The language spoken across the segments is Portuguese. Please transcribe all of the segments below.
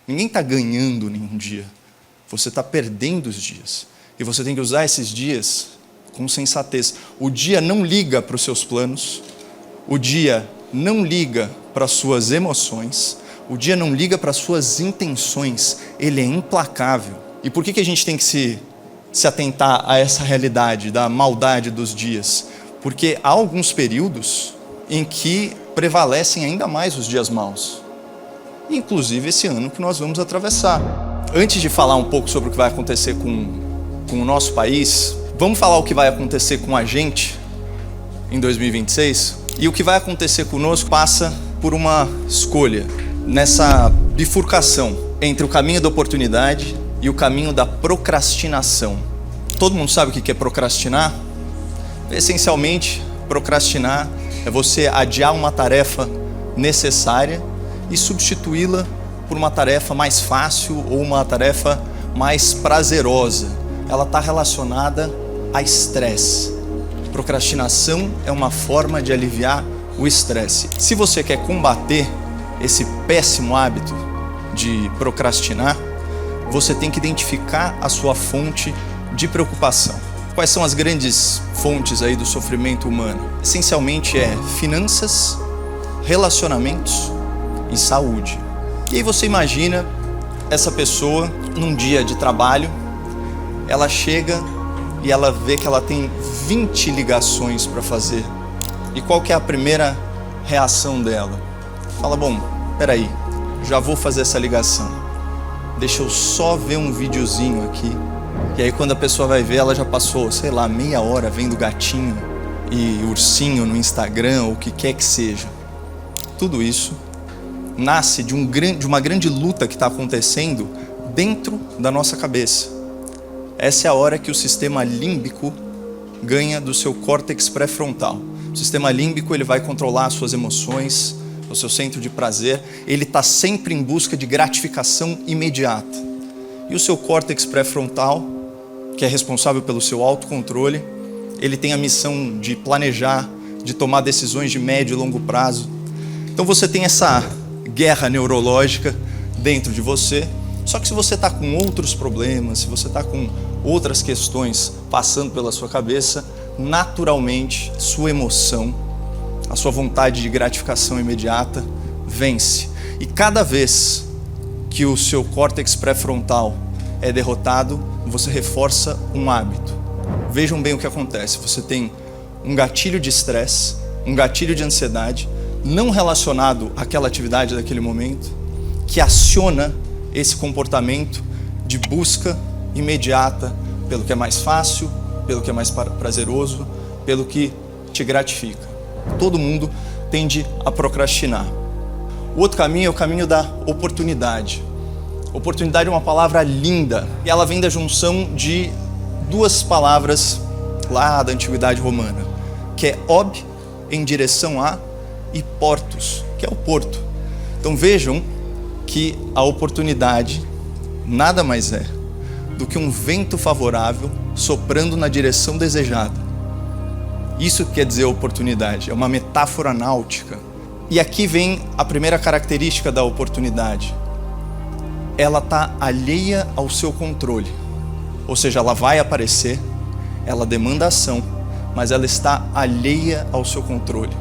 Ninguém está ganhando nenhum dia. Você está perdendo os dias. E você tem que usar esses dias com sensatez. O dia não liga para os seus planos. O dia não liga para as suas emoções. O dia não liga para as suas intenções. Ele é implacável. E por que a gente tem que se atentar a essa realidade da maldade dos dias? Porque há alguns períodos em que prevalecem ainda mais os dias maus. Inclusive esse ano que nós vamos atravessar. Antes de falar um pouco sobre o que vai acontecer com o nosso país, vamos falar o que vai acontecer com a gente em 2026? E o que vai acontecer conosco passa por uma escolha, nessa bifurcação entre o caminho da oportunidade e o caminho da procrastinação. Todo mundo sabe o que é procrastinar? Essencialmente, procrastinar é você adiar uma tarefa necessária e substituí-la por uma tarefa mais fácil ou uma tarefa mais prazerosa. Ela está relacionada a estresse. Procrastinação é uma forma de aliviar o estresse. Se você quer combater esse péssimo hábito de procrastinar, você tem que identificar a sua fonte de preocupação. Quais são as grandes fontes aí do sofrimento humano? Essencialmente é finanças, relacionamentos e saúde. E aí você imagina essa pessoa num dia de trabalho, ela chega e ela vê que ela tem 20 ligações para fazer. E qual que é a primeira reação dela? Fala, bom, peraí, já vou fazer essa ligação. Deixa eu só ver um videozinho aqui. E aí quando a pessoa vai ver, ela já passou, sei lá, meia hora vendo gatinho e ursinho no Instagram, ou o que quer que seja. Tudo isso nasce de uma grande luta que está acontecendo dentro da nossa cabeça. Essa é a hora que o sistema límbico ganha do seu córtex pré-frontal. O sistema límbico ele vai controlar as suas emoções, o seu centro de prazer. Ele está sempre em busca de gratificação imediata. E o seu córtex pré-frontal, que é responsável pelo seu autocontrole, ele tem a missão de planejar, de tomar decisões de médio e longo prazo. Então você tem essa guerra neurológica dentro de você, só que se você está com outros problemas, se você está com outras questões passando pela sua cabeça, naturalmente sua emoção, a sua vontade de gratificação imediata vence. E cada vez que o seu córtex pré-frontal é derrotado, você reforça um hábito. Vejam bem o que acontece. Você tem um gatilho de estresse, um gatilho de ansiedade, não relacionado àquela atividade daquele momento, que aciona esse comportamento de busca imediata pelo que é mais fácil, pelo que é mais prazeroso, pelo que te gratifica. Todo mundo tende a procrastinar. O outro caminho é o caminho da oportunidade. Oportunidade é uma palavra linda e ela vem da junção de duas palavras lá da antiguidade romana, que é ob, em direção a, e portus, que é o porto. Então vejam que a oportunidade nada mais é do que um vento favorável soprando na direção desejada. Isso quer dizer oportunidade, é uma metáfora náutica. E aqui vem a primeira característica da oportunidade. Ela está alheia ao seu controle. Ou seja, ela vai aparecer, ela demanda ação, mas ela está alheia ao seu controle.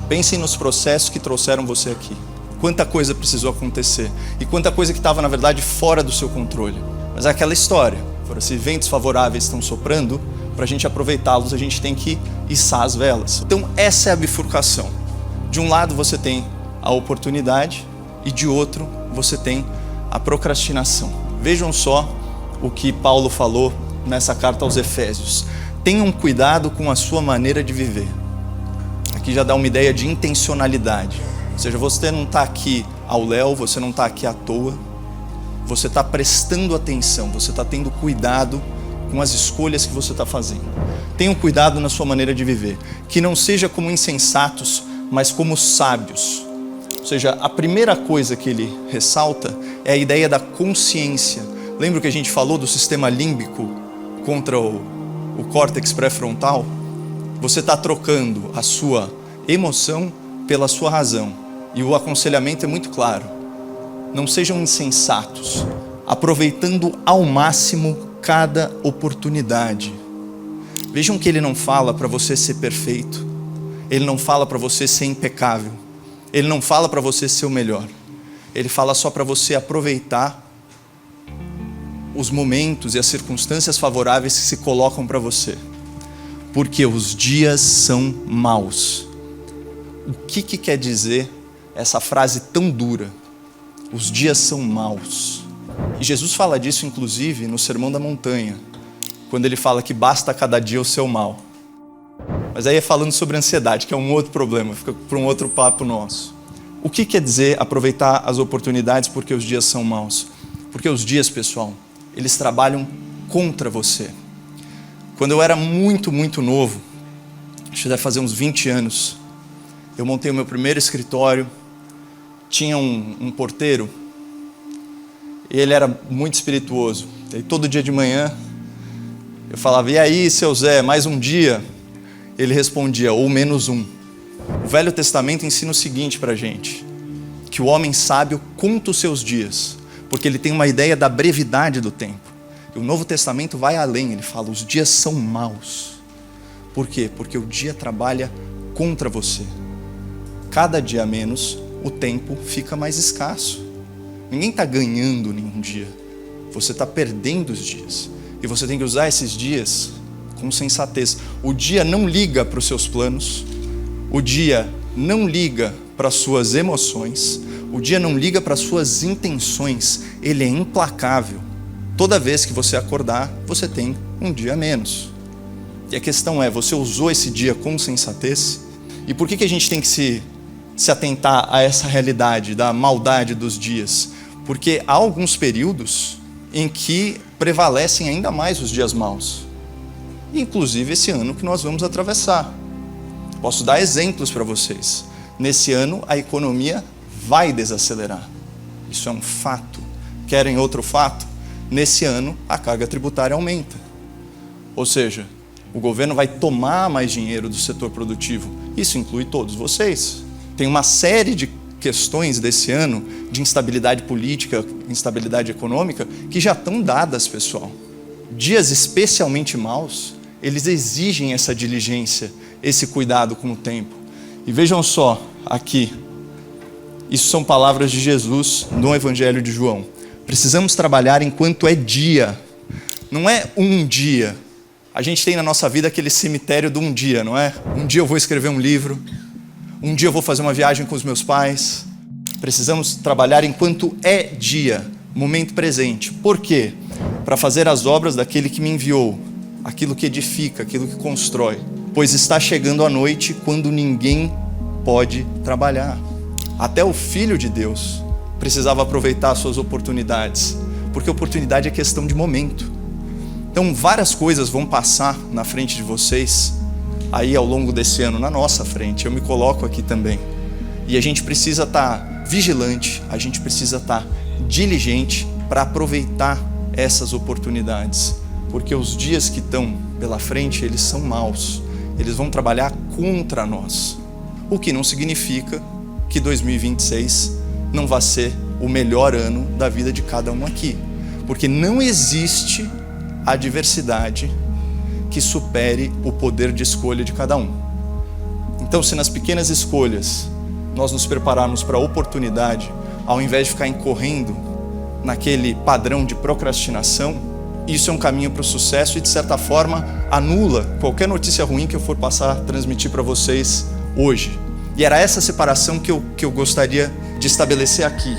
Pensem nos processos que trouxeram você aqui. Quanta coisa precisou acontecer e quanta coisa que estava, na verdade, fora do seu controle. Mas é aquela história. Se ventos favoráveis estão soprando, para a gente aproveitá-los, a gente tem que içar as velas. Então, essa é a bifurcação. De um lado, você tem a oportunidade e de outro, você tem a procrastinação. Vejam só o que Paulo falou nessa carta aos Efésios. Tenham cuidado com a sua maneira de viver. Aqui já dá uma ideia de intencionalidade. Ou seja, você não está aqui ao léu, você não está aqui à toa. Você está prestando atenção, você está tendo cuidado com as escolhas que você está fazendo. Tenham cuidado na sua maneira de viver. Que não seja como insensatos, mas como sábios. Ou seja, a primeira coisa que ele ressalta é a ideia da consciência. Lembra que a gente falou do sistema límbico contra o córtex pré-frontal? Você está trocando a sua emoção pela sua razão. E o aconselhamento é muito claro. não sejam insensatos, aproveitando ao máximo cada oportunidade. Vejam que ele não fala para você ser perfeito, ele não fala para você ser impecável, ele não fala para você ser o melhor, ele fala só para você aproveitar os momentos e as circunstâncias favoráveis que se colocam para você, porque os dias são maus. O que quer dizer essa frase tão dura? Os dias são maus. E Jesus fala disso, inclusive, no Sermão da Montanha, quando ele fala que basta cada dia o seu mal. Mas aí é falando sobre ansiedade, que é um outro problema, fica para um outro papo nosso. O que quer dizer aproveitar as oportunidades porque os dias são maus? Porque os dias, pessoal, eles trabalham contra você. Quando eu era muito novo, acho que deve fazer uns 20 anos, eu montei o meu primeiro escritório, tinha um porteiro, e ele era muito espirituoso. E todo dia de manhã, eu falava, e aí, seu Zé, mais um dia? Ele respondia, ou menos um. O Velho Testamento ensina o seguinte pra gente, que o homem sábio conta os seus dias, porque ele tem uma ideia da brevidade do tempo. E o Novo Testamento vai além, ele fala, os dias são maus. Por quê? Porque o dia trabalha contra você. Cada dia menos, o tempo fica mais escasso. Ninguém está ganhando nenhum dia. Você está perdendo os dias. E você tem que usar esses dias com sensatez. O dia não liga para os seus planos. O dia não liga para as suas emoções. O dia não liga para as suas intenções. Ele é implacável. Toda vez que você acordar, você tem um dia a menos. E a questão é, você usou esse dia com sensatez? E por que a gente tem que se atentar a essa realidade da maldade dos dias? Porque há alguns períodos em que prevalecem ainda mais os dias maus. Inclusive esse ano que nós vamos atravessar. Posso dar exemplos para vocês. Nesse ano a economia vai desacelerar. Isso é um fato. Querem outro fato? Nesse ano a carga tributária aumenta. Ou seja, o governo vai tomar mais dinheiro do setor produtivo. Isso inclui todos vocês. Tem uma série de questões desse ano de instabilidade política, instabilidade econômica, que já estão dadas, pessoal. Dias especialmente maus, eles exigem essa diligência, esse cuidado com o tempo. E vejam só aqui, isso são palavras de Jesus no Evangelho de João. Precisamos trabalhar enquanto é dia. Não é um dia. A gente tem na nossa vida aquele cemitério do um dia, não é? Um dia eu vou escrever um livro. Um dia eu vou fazer uma viagem com os meus pais. Precisamos trabalhar enquanto é dia, momento presente. Por quê? Para fazer as obras daquele que me enviou, aquilo que edifica, aquilo que constrói. Pois está chegando a noite quando ninguém pode trabalhar. Até o Filho de Deus precisava aproveitar as suas oportunidades, porque oportunidade é questão de momento. Então várias coisas vão passar na frente de vocês, aí ao longo desse ano, na nossa frente, eu me coloco aqui também. E a gente precisa estar vigilante, a gente precisa estar diligente para aproveitar essas oportunidades. Porque os dias que estão pela frente, eles são maus. Eles vão trabalhar contra nós. O que não significa que 2026 não vai ser o melhor ano da vida de cada um aqui. Porque não existe adversidade que supere o poder de escolha de cada um. Então, se nas pequenas escolhas nós nos prepararmos para a oportunidade, ao invés de ficar incorrendo naquele padrão de procrastinação, isso é um caminho para o sucesso e, de certa forma, anula qualquer notícia ruim que eu for transmitir para vocês hoje. E era essa separação que eu gostaria de estabelecer aqui.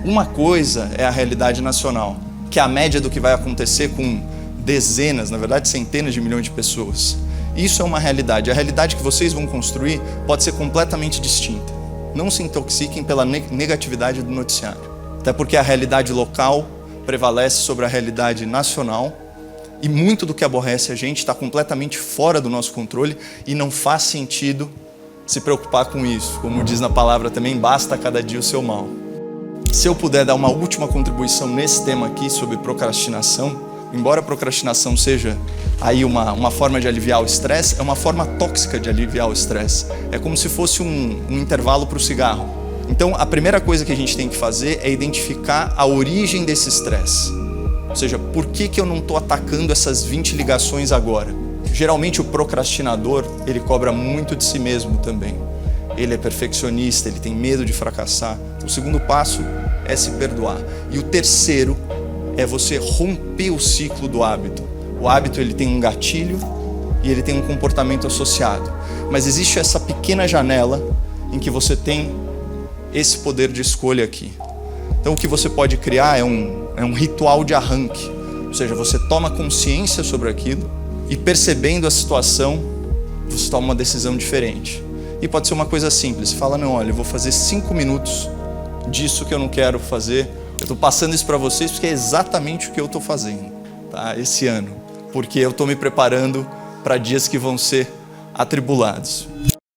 Uma coisa é a realidade nacional, que é a média do que vai acontecer com dezenas, na verdade centenas de milhões de pessoas. Isso é uma realidade. A realidade que vocês vão construir pode ser completamente distinta. Não se intoxiquem pela negatividade do noticiário. Até porque a realidade local prevalece sobre a realidade nacional e muito do que aborrece a gente está completamente fora do nosso controle e não faz sentido se preocupar com isso. Como diz na palavra também, basta cada dia o seu mal. Se eu puder dar uma última contribuição nesse tema aqui sobre procrastinação, embora a procrastinação seja aí uma forma de aliviar o estresse, é uma forma tóxica de aliviar o estresse. É como se fosse um intervalo para o cigarro. Então, a primeira coisa que a gente tem que fazer é identificar a origem desse estresse. Ou seja, por que eu não estou atacando essas 20 ligações agora? Geralmente o procrastinador, ele cobra muito de si mesmo também. Ele é perfeccionista, ele tem medo de fracassar. O segundo passo é se perdoar. E o terceiro é você romper o ciclo do hábito. O hábito, ele tem um gatilho e ele tem um comportamento associado. Mas existe essa pequena janela em que você tem esse poder de escolha aqui. Então o que você pode criar é um ritual de arranque. Ou seja, você toma consciência sobre aquilo e, percebendo a situação, você toma uma decisão diferente. E pode ser uma coisa simples. Você fala, não, olha, eu vou fazer 5 minutos disso que eu não quero fazer. Eu estou passando isso para vocês porque é exatamente o que eu estou fazendo, tá? Esse ano. Porque eu estou me preparando para dias que vão ser atribulados.